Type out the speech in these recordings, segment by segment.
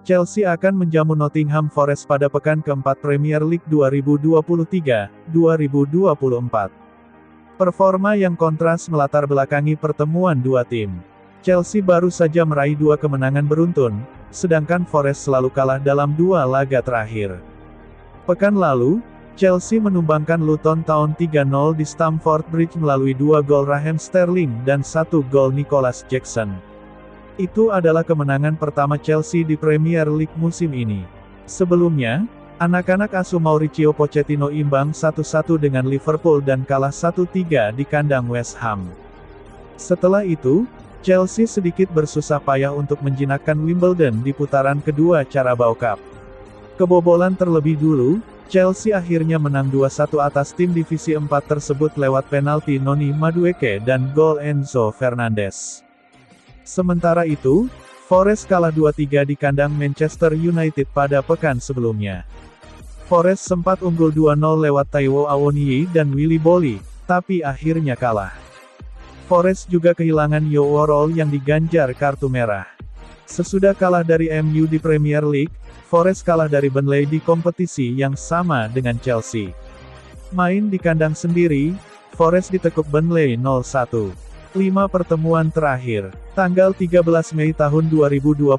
Chelsea akan menjamu Nottingham Forest pada pekan keempat Premier League 2023-2024. Performa yang kontras melatar belakangi pertemuan dua tim. Chelsea baru saja meraih 2 kemenangan beruntun, sedangkan Forest selalu kalah dalam 2 laga terakhir. Pekan lalu, Chelsea menumbangkan Luton Town 3-0 di Stamford Bridge melalui 2 gol Raheem Sterling dan 1 gol Nicholas Jackson. Itu adalah kemenangan pertama Chelsea di Premier League musim ini. Sebelumnya, anak-anak asuh Mauricio Pochettino imbang 1-1 dengan Liverpool dan kalah 1-3 di kandang West Ham. Setelah itu, Chelsea sedikit bersusah payah untuk menjinakkan Wimbledon di putaran kedua Carabao Cup. Kebobolan terlebih dulu, Chelsea akhirnya menang 2-1 atas tim divisi 4 tersebut lewat penalti Noni Madueke dan gol Enzo Fernandez. Sementara itu, Forest kalah 2-3 di kandang Manchester United pada pekan sebelumnya. Forest sempat unggul 2-0 lewat Taiwo Awoniyi dan Willy Boly, tapi akhirnya kalah. Forest juga kehilangan Yo Worrall yang diganjar kartu merah. Sesudah kalah dari MU di Premier League, Forest kalah dari Burnley di kompetisi yang sama dengan Chelsea. Main di kandang sendiri, Forest ditekuk Burnley 0-1. 5 pertemuan terakhir. Tanggal 13 Mei tahun 2023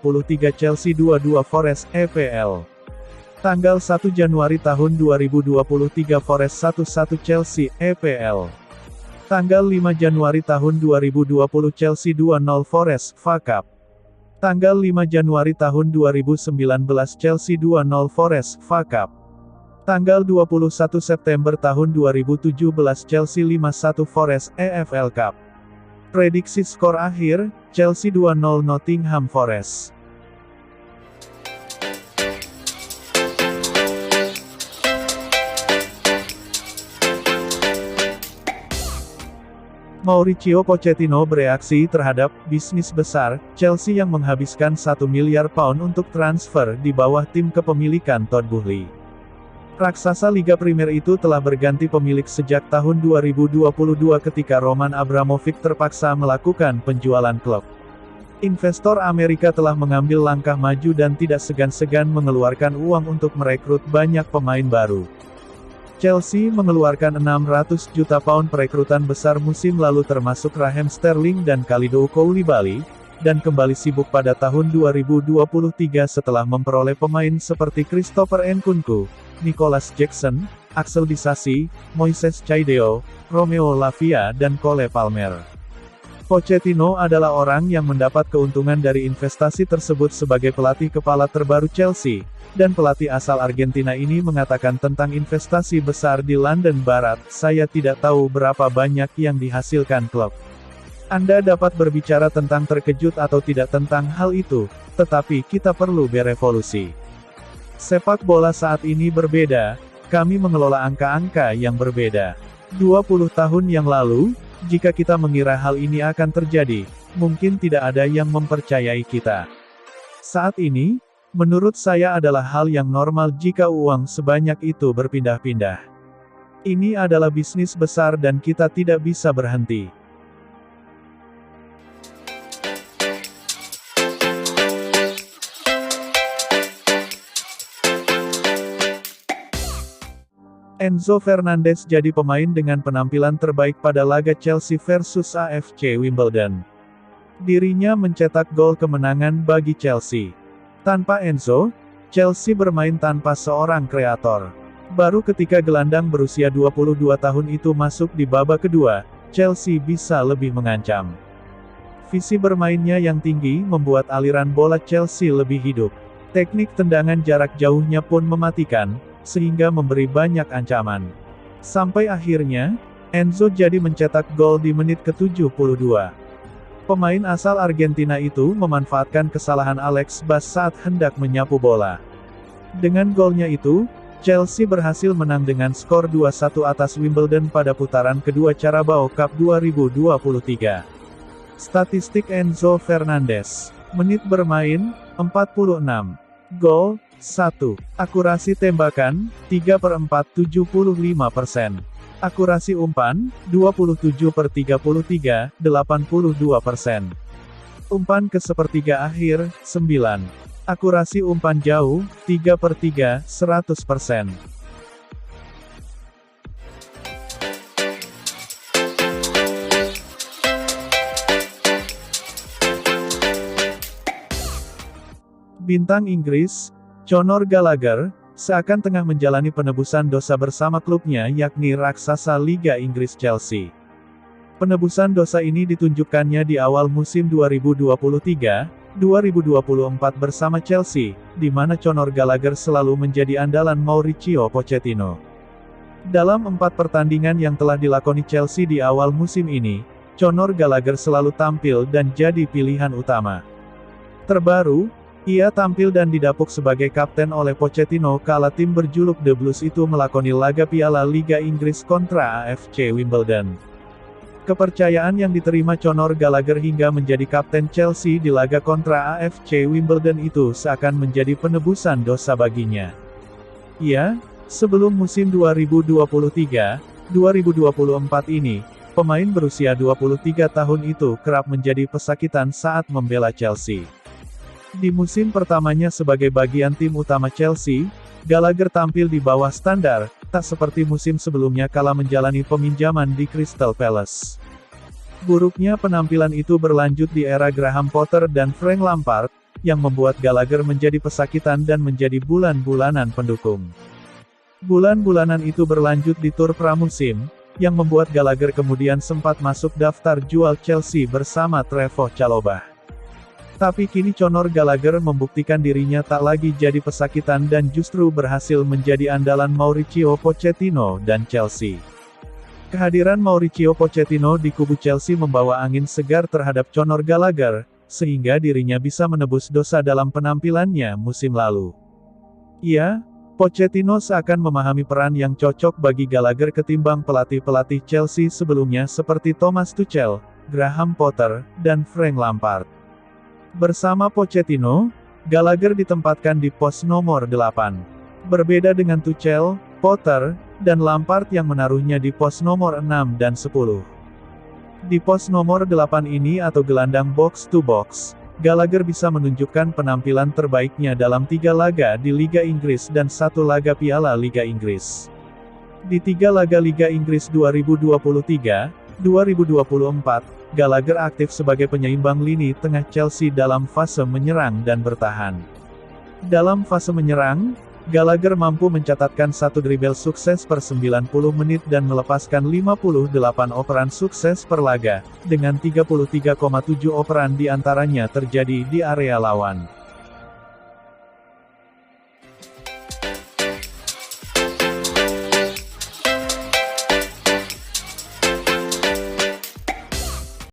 Chelsea 2-2 Forest, EPL. Tanggal 1 Januari tahun 2023 Forest 1-1 Chelsea, EPL. Tanggal 5 Januari tahun 2020 Chelsea 2-0 Forest, FA Cup. Tanggal 5 Januari tahun 2019 Chelsea 2-0 Forest, FA Cup. Tanggal 21 September tahun 2017 Chelsea 5-1 Forest, EFL Cup. Prediksi skor akhir, Chelsea 2-0 Nottingham Forest. Mauricio Pochettino bereaksi terhadap bisnis besar Chelsea yang menghabiskan £1 miliar untuk transfer di bawah tim kepemilikan Todd Boehly. Raksasa Liga Primer itu telah berganti pemilik sejak tahun 2022 ketika Roman Abramovich terpaksa melakukan penjualan klub. Investor Amerika telah mengambil langkah maju dan tidak segan-segan mengeluarkan uang untuk merekrut banyak pemain baru. Chelsea mengeluarkan £600 juta perekrutan besar musim lalu termasuk Raheem Sterling dan Kalidou Koulibaly, dan kembali sibuk pada tahun 2023 setelah memperoleh pemain seperti Christopher Nkunku, Nicholas Jackson, Axel Disasi, Moises Caicedo, Romeo Lavia dan Cole Palmer. Pochettino adalah orang yang mendapat keuntungan dari investasi tersebut sebagai pelatih kepala terbaru Chelsea, dan pelatih asal Argentina ini mengatakan tentang investasi besar di London Barat, "Saya tidak tahu berapa banyak yang dihasilkan klub." Anda dapat berbicara tentang terkejut atau tidak tentang hal itu, tetapi kita perlu berevolusi. Sepak bola saat ini berbeda, kami mengelola angka-angka yang berbeda. 20 tahun yang lalu, jika kita mengira hal ini akan terjadi, mungkin tidak ada yang mempercayai kita. Saat ini, menurut saya adalah hal yang normal jika uang sebanyak itu berpindah-pindah. Ini adalah bisnis besar dan kita tidak bisa berhenti. Enzo Fernandez jadi pemain dengan penampilan terbaik pada laga Chelsea versus AFC Wimbledon. Dirinya mencetak gol kemenangan bagi Chelsea. Tanpa Enzo, Chelsea bermain tanpa seorang kreator. Baru ketika gelandang berusia 22 tahun itu masuk di babak kedua, Chelsea bisa lebih mengancam. Visi bermainnya yang tinggi membuat aliran bola Chelsea lebih hidup. Teknik tendangan jarak jauhnya pun mematikan, sehingga memberi banyak ancaman. Sampai akhirnya, Enzo jadi mencetak gol di menit ke-72. Pemain asal Argentina itu memanfaatkan kesalahan Alex Bass saat hendak menyapu bola. Dengan golnya itu, Chelsea berhasil menang dengan skor 2-1 atas Wimbledon pada putaran kedua Carabao Cup 2023. Statistik Enzo Fernandez. Menit bermain, 46. Gol, 1. Akurasi tembakan, 3/4 75%. Akurasi umpan, 27/33, 82%. Umpan ke sepertiga akhir, 9. Akurasi umpan jauh, 3/3, 100%. Bintang Inggris, Conor Gallagher, seakan tengah menjalani penebusan dosa bersama klubnya yakni raksasa Liga Inggris Chelsea. Penebusan dosa ini ditunjukkannya di awal musim 2023-2024 bersama Chelsea, di mana Conor Gallagher selalu menjadi andalan Mauricio Pochettino. Dalam 4 pertandingan yang telah dilakoni Chelsea di awal musim ini, Conor Gallagher selalu tampil dan jadi pilihan utama. Terbaru, ia tampil dan didapuk sebagai kapten oleh Pochettino kala tim berjuluk The Blues itu melakoni laga Piala Liga Inggris kontra AFC Wimbledon. Kepercayaan yang diterima Conor Gallagher hingga menjadi kapten Chelsea di laga kontra AFC Wimbledon itu seakan menjadi penebusan dosa baginya. Ya, sebelum musim 2023-2024 ini, pemain berusia 23 tahun itu kerap menjadi pesakitan saat membela Chelsea. Di musim pertamanya sebagai bagian tim utama Chelsea, Gallagher tampil di bawah standar, tak seperti musim sebelumnya kala menjalani peminjaman di Crystal Palace. Buruknya penampilan itu berlanjut di era Graham Potter dan Frank Lampard, yang membuat Gallagher menjadi pesakitan dan menjadi bulan-bulanan pendukung. Bulan-bulanan itu berlanjut di tur pramusim, yang membuat Gallagher kemudian sempat masuk daftar jual Chelsea bersama Trevoh Chalobah. Tapi kini Conor Gallagher membuktikan dirinya tak lagi jadi pesakitan dan justru berhasil menjadi andalan Mauricio Pochettino dan Chelsea. Kehadiran Mauricio Pochettino di kubu Chelsea membawa angin segar terhadap Conor Gallagher, sehingga dirinya bisa menebus dosa dalam penampilannya musim lalu. Ya, Pochettino seakan memahami peran yang cocok bagi Gallagher ketimbang pelatih-pelatih Chelsea sebelumnya seperti Thomas Tuchel, Graham Potter, dan Frank Lampard. Bersama Pochettino, Gallagher ditempatkan di pos nomor 8. Berbeda dengan Tuchel, Potter, dan Lampard yang menaruhnya di pos nomor 6 dan 10. Di pos nomor 8 ini atau gelandang box to box, Gallagher bisa menunjukkan penampilan terbaiknya dalam 3 laga di Liga Inggris dan 1 laga Piala Liga Inggris. Di 3 laga Liga Inggris 2023-2024, Gallagher aktif sebagai penyeimbang lini tengah Chelsea dalam fase menyerang dan bertahan. Dalam fase menyerang, Gallagher mampu mencatatkan 1 dribble sukses per 90 menit dan melepaskan 58 operan sukses per laga, dengan 33,7 operan di antaranya terjadi di area lawan.